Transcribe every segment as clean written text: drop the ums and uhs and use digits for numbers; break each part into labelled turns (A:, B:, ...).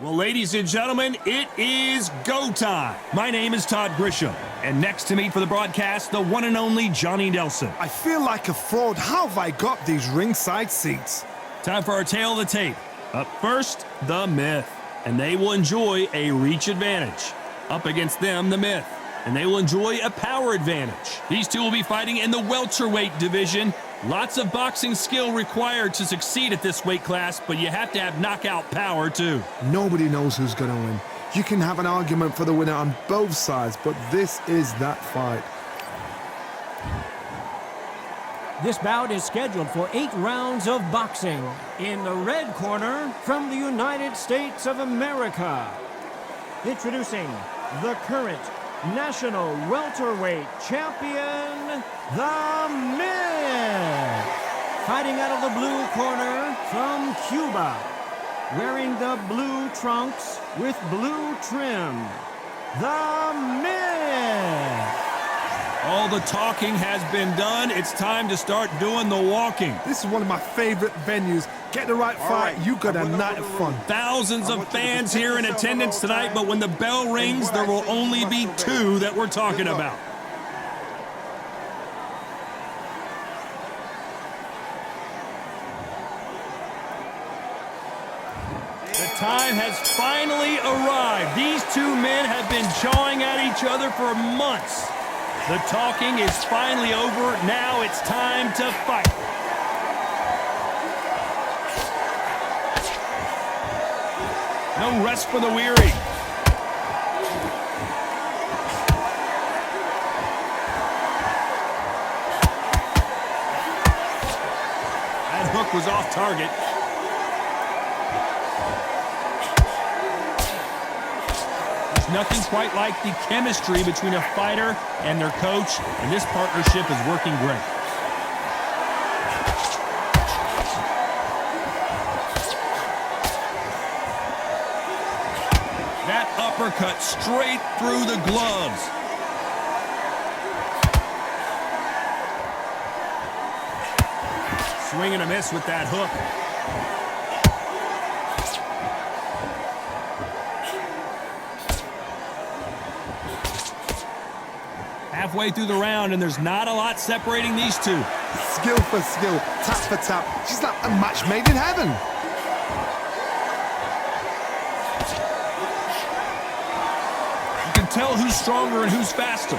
A: Well, ladies and gentlemen, it is go time. My name is Todd Grisham, and next to me for the broadcast, the one and only Johnny Nelson.
B: I feel like a fraud. How have I got these ringside seats?
A: Time for our tail of the tape. Up first, the Myth, and they will enjoy a reach advantage. Up against them, the Myth, and they will enjoy a power advantage. These two will be fighting in the welterweight division. Lots of boxing skill required to succeed at this weight class, but you have to have knockout power too.
B: Nobody knows who's going to win. You can have an argument for the winner on both sides, but this is that fight.
C: This bout is scheduled for 8 rounds of boxing. In the red corner, from the United States of America, introducing the current national welterweight champion, The Myth. Fighting out of the blue corner from Cuba, wearing the blue trunks with blue trim, The Myth.
A: All the talking has been done. It's time to start doing the walking.
B: This is one of my favorite venues. Get the right fight, you got a night of fun.
A: Thousands of fans here in attendance tonight, but when the bell rings, there will only be 2 that we're talking about. The time has finally arrived. These 2 men have been jawing at each other for months. The talking is finally over. Now it's time to fight. No rest for the weary. That hook was off target. There's nothing quite like the chemistry between a fighter and their coach, and this partnership is working great. That uppercut straight through the gloves. Swing and a miss with that hook. Halfway through the round, and there's not a lot separating these 2.
B: Skill for skill, tap for tap. She's like a match made in heaven.
A: You can tell who's stronger and who's faster.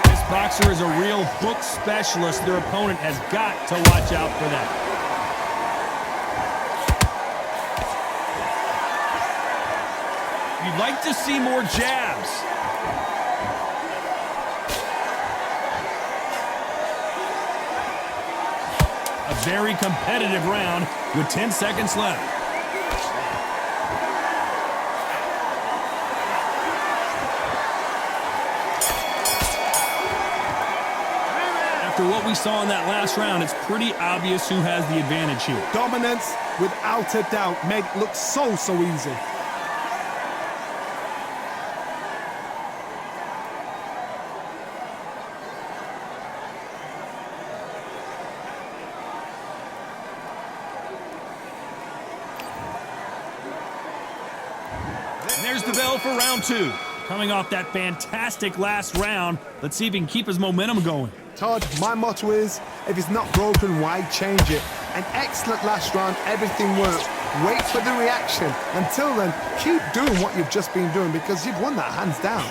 A: This boxer is a real hook specialist. Their opponent has got to watch out for that. You'd like to see more jabs. A very competitive round with 10 seconds left. After what we saw in that last round, it's pretty obvious who has the advantage here.
B: Dominance, without a doubt, made it look so easy.
A: There's the bell for round 2. Coming off that fantastic last round, let's see if he can keep his momentum going.
B: Todd, my motto is, if it's not broken, why change it? An excellent last round, everything worked. Wait for the reaction. Until then, keep doing what you've just been doing because you've won that hands down.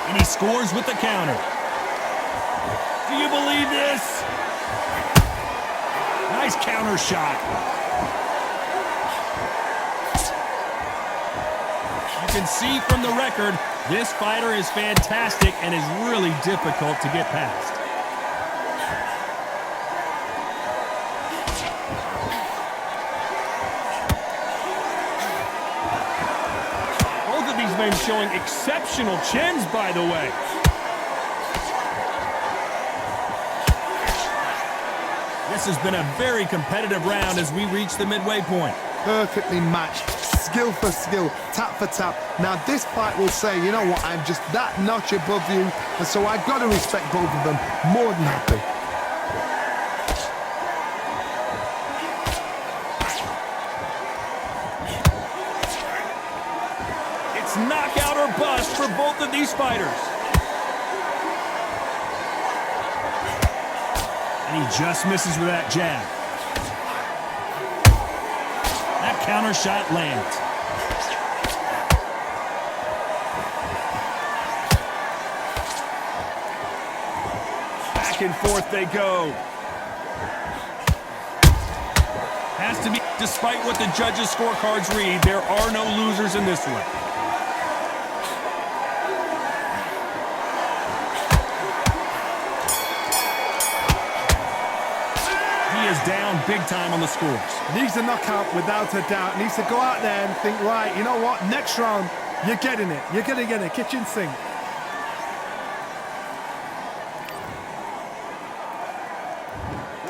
A: And he scores with the counter. Do you believe this? Nice counter shot. You can see from the record, this fighter is fantastic and is really difficult to get past. Both of these men showing exceptional chins, by the way. This has been a very competitive round as we reach the midway point.
B: Perfectly matched, skill for skill, tap for tap. Now this fight will say, you know what, I'm just that notch above you, and so I've got to respect both of them. More than happy.
A: It's knockout or bust for both of these fighters. And he just misses with that jab. That counter shot lands. Back and forth they go. Has to be, despite what the judges' scorecards read, there are no losers in this one. He is down big time on the scores.
B: Needs a knockout without a doubt. Needs to go out there and think, right, you know what, next round, you're getting it. You're going to get it. Kitchen sink.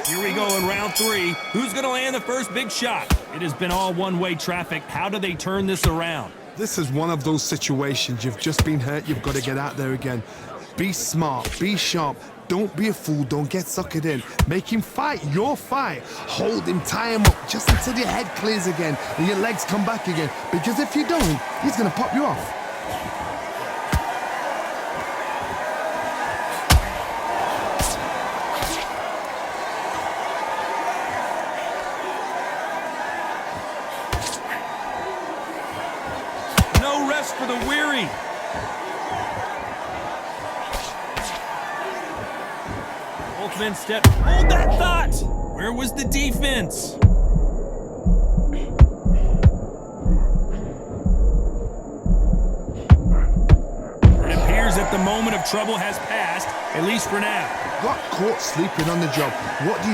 A: Here we go in round 3. Who's going to land the first big shot? It has been all one-way traffic. How do they turn this around?
B: This is one of those situations. You've just been hurt. You've got to get out there again. Be smart. Be sharp. Don't be a fool. Don't get suckered in. Make him fight your fight. Hold him, tie him up just until your head clears again and your legs come back again. Because if you don't, he's going to pop you off.
A: No rest for the weary. Both men step. Hold that thought! Where was the defense? It appears that the moment of trouble has passed, at least for now.
B: Got caught sleeping on the job. What do?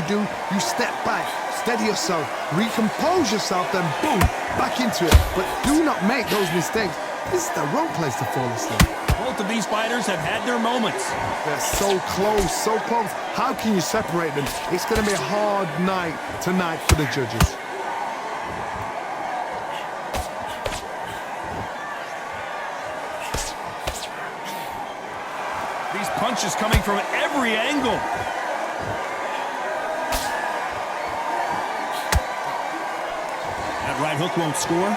B: You step back, steady yourself, recompose yourself, then boom, back into it. But do not make those mistakes. This is the wrong place to fall asleep.
A: Both of these fighters have had their moments.
B: They're so close, so close. How can you separate them? It's going to be a hard night tonight for the judges.
A: These punches coming from every angle. That right hook won't score.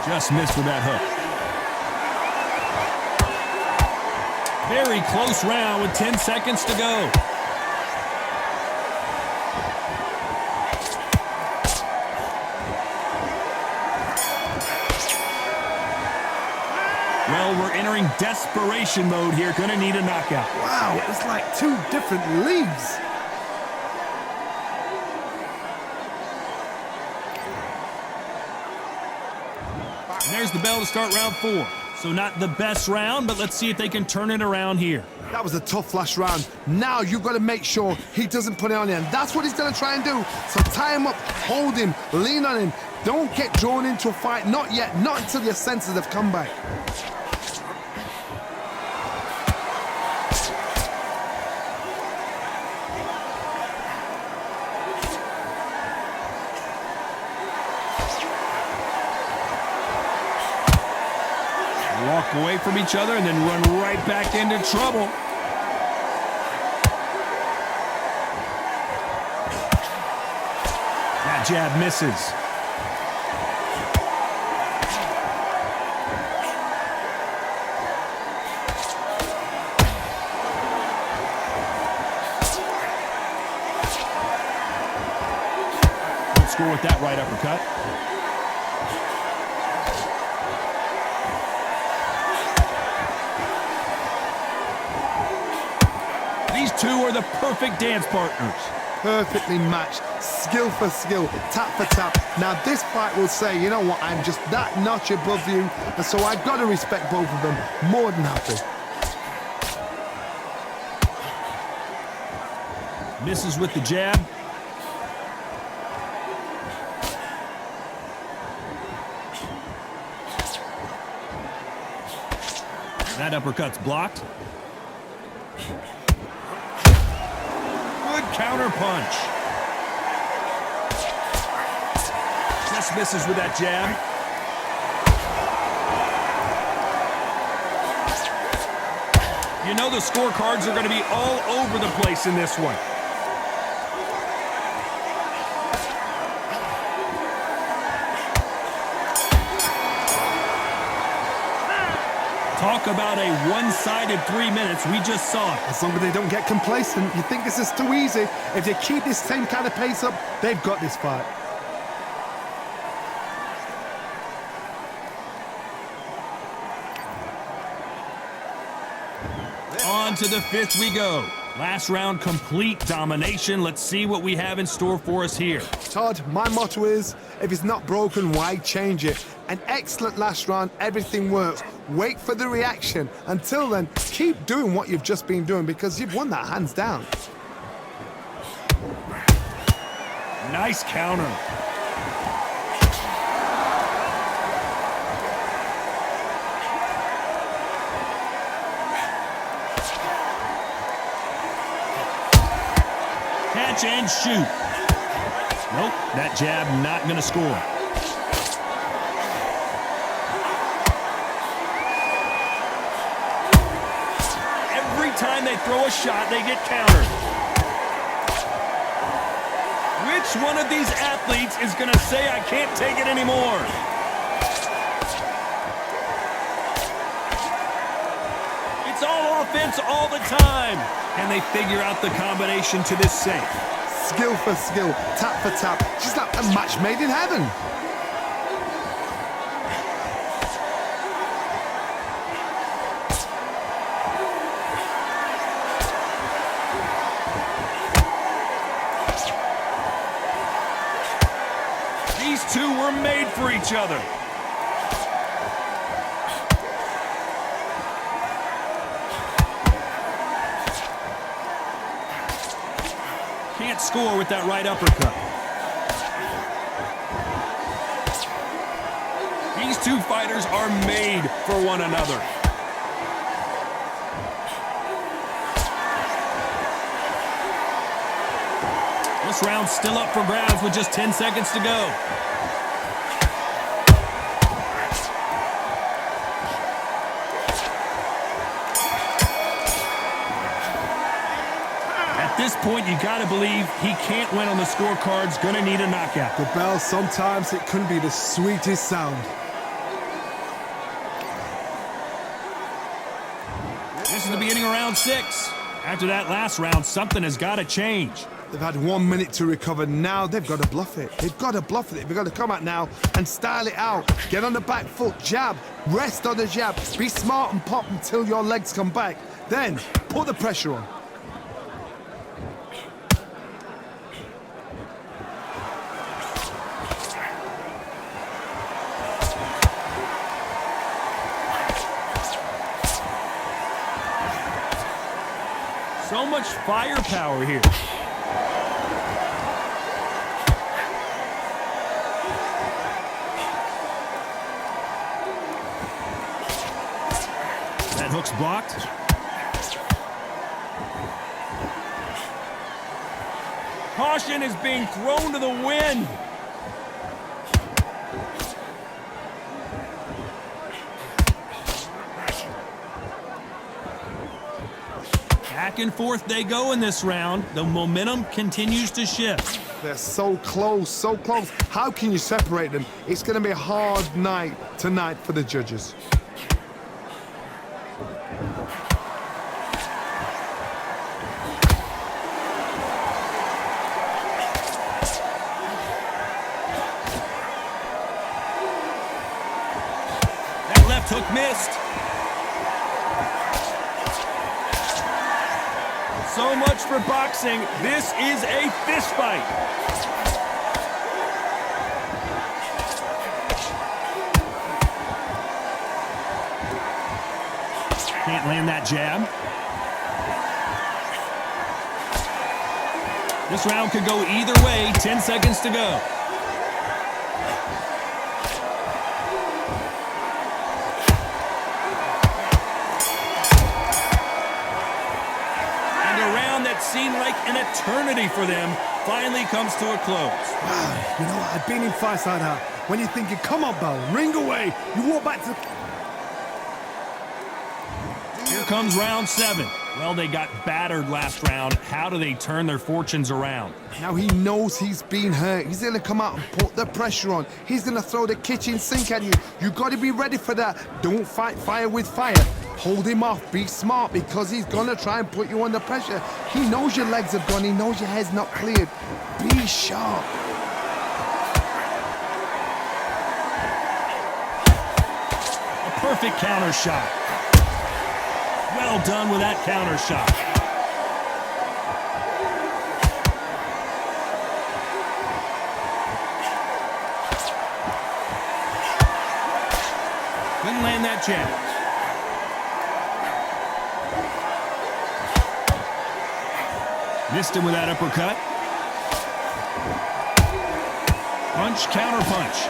A: Just missed with that hook. Very close round with 10 seconds to go. Well, we're entering desperation mode here. Gonna need a knockout.
B: Wow, it's like two different leagues.
A: And there's the bell to start round 4. So not the best round, but let's see if they can turn it around here.
B: That was a tough last round. Now you've got to make sure he doesn't put it on you. And that's what he's going to try and do. So tie him up, hold him, lean on him. Don't get drawn into a fight. Not yet. Not until your senses have come back.
A: Walk away from each other and then run right back into trouble. That jab misses. Don't score with that right uppercut. These two are the perfect dance partners.
B: Perfectly matched, skill for skill, tap for tap. Now this fight will say, you know what, I'm just that notch above you, and so I've got to respect both of them. More than happy.
A: Misses with the jab. That uppercut's blocked. Good counter punch. Just misses with that jab. You know the scorecards are going to be all over the place in this one. Talk about a one-sided 3 minutes. We just saw it.
B: As long as they don't get complacent, you think this is too easy. If they keep this same kind of pace up, they've got this fight.
A: On to the fifth we go. Last round, complete domination. Let's see what we have in store for us here.
B: Todd, my motto is, if it's not broken, why change it? An excellent last round, everything works. Wait for the reaction. Until then, keep doing what you've just been doing because you've won that hands down.
A: Nice counter. Catch and shoot. Nope, that jab not going to score. Every time they throw a shot, they get countered. Which one of these athletes is going to say, I can't take it anymore? It's all offense all the time. Can they figure out the combination to this safe?
B: Skill for skill, tap for tap, just like a match made in heaven.
A: These two were made for each other. Can't score with that right uppercut. These two fighters are made for one another. This round's still up for grabs with just 10 seconds to go. At this point, you got to believe he can't win on the scorecards. Gonna need a knockout.
B: The bell, sometimes it can be the sweetest sound.
A: This is the beginning of round 6. After that last round, something has got to change.
B: They've had 1 minute to recover. Now they've got to bluff it. They've got to bluff it. They've got to come out now and style it out. Get on the back foot, jab, rest on the jab. Be smart and pop until your legs come back. Then put the pressure on.
A: So much firepower here. That hook's blocked. Caution is being thrown to the wind. Back and forth they go in this round. The momentum continues to shift.
B: They're so close, so close. How can you separate them? It's going to be a hard night tonight for the judges.
A: That left hook missed. So much for boxing. This is a fist fight. Can't land that jab. This round could go either way. 10 seconds to go. like an eternity for them finally comes to a close.
B: Wow, you know what? I've been in fights like that. When you're thinking, come on, Bell, ring away. You walk back to...
A: Here comes round 7. Well, they got battered last round. How do they turn their fortunes around?
B: Now he knows he's been hurt. He's going to come out and put the pressure on. He's going to throw the kitchen sink at you. You got to be ready for that. Don't fight fire with fire. Hold him off. Be smart because he's going to try and put you under pressure. He knows your legs have gone. He knows your head's not cleared. Be sharp.
A: A perfect counter shot. Well done with that counter shot. Couldn't land that jab. Missed him with that uppercut. Punch, counter punch.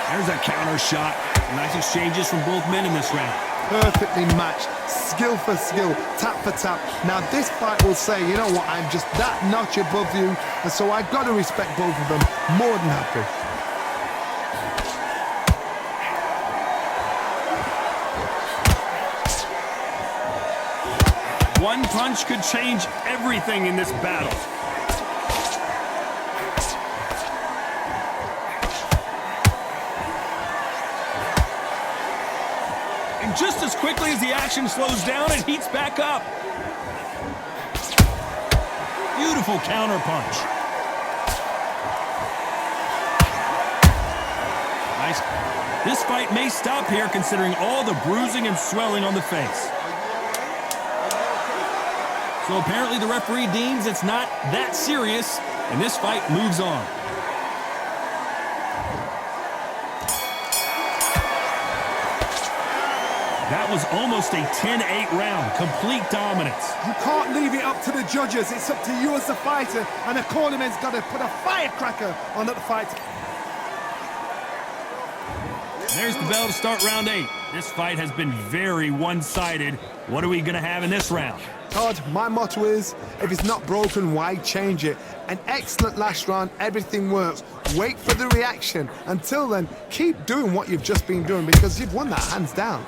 A: There's a counter shot. Nice exchanges from both men in this round.
B: Perfectly matched, skill for skill, tap for tap. Now this fight will say, you know what, I'm just that notch above you, and so I've got to respect both of them. More than happy.
A: One punch could change everything in this battle. Just as quickly as the action slows down, it heats back up. Beautiful counter punch. Nice. This fight may stop here considering all the bruising and swelling on the face. So apparently the referee deems it's not that serious, and this fight moves on. That was almost a 10-8 round, complete dominance.
B: You can't leave it up to the judges. It's up to you as the fighter, and the cornerman's got to put a firecracker on that fight.
A: There's the bell to start round 8. This fight has been very one-sided. What are we going to have in this round?
B: Todd, my motto is, if it's not broken, why change it? An excellent last round, everything works. Wait for the reaction. Until then, keep doing what you've just been doing because you've won that hands down.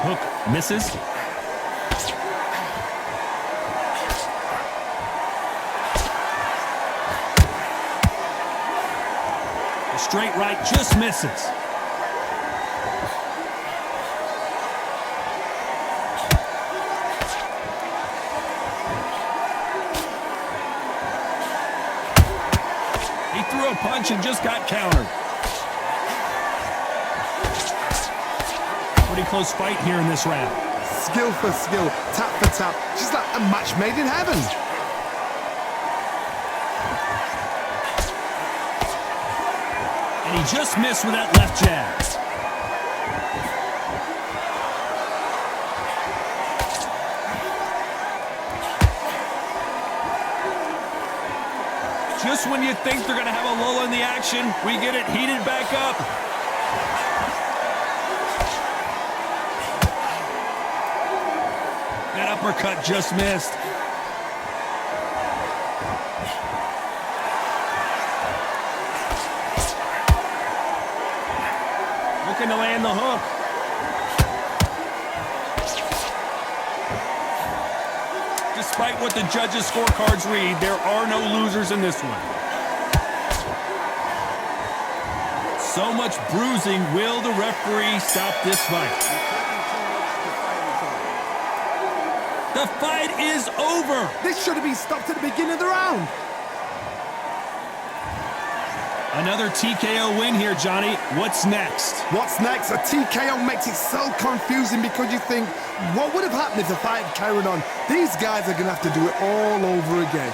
A: Hook misses. The straight right just misses. He threw a punch and just got countered. Pretty close fight here in this round.
B: Skill for skill, tap for tap. Just like a match made in heaven.
A: And he just missed with that left jab. Just when you think they're going to have a lull in the action, we get it heated back up. That uppercut just missed. Looking to land the hook. Despite what the judges' scorecards read, there are no losers in this one. So much bruising. Will the referee stop this fight? The fight is over.
B: This should have been stopped at the beginning of the round.
A: Another TKO win here, Johnny. What's next?
B: What's next? A TKO makes it so confusing because you think, what would have happened if the fight carried on? These guys are going to have to do it all over again.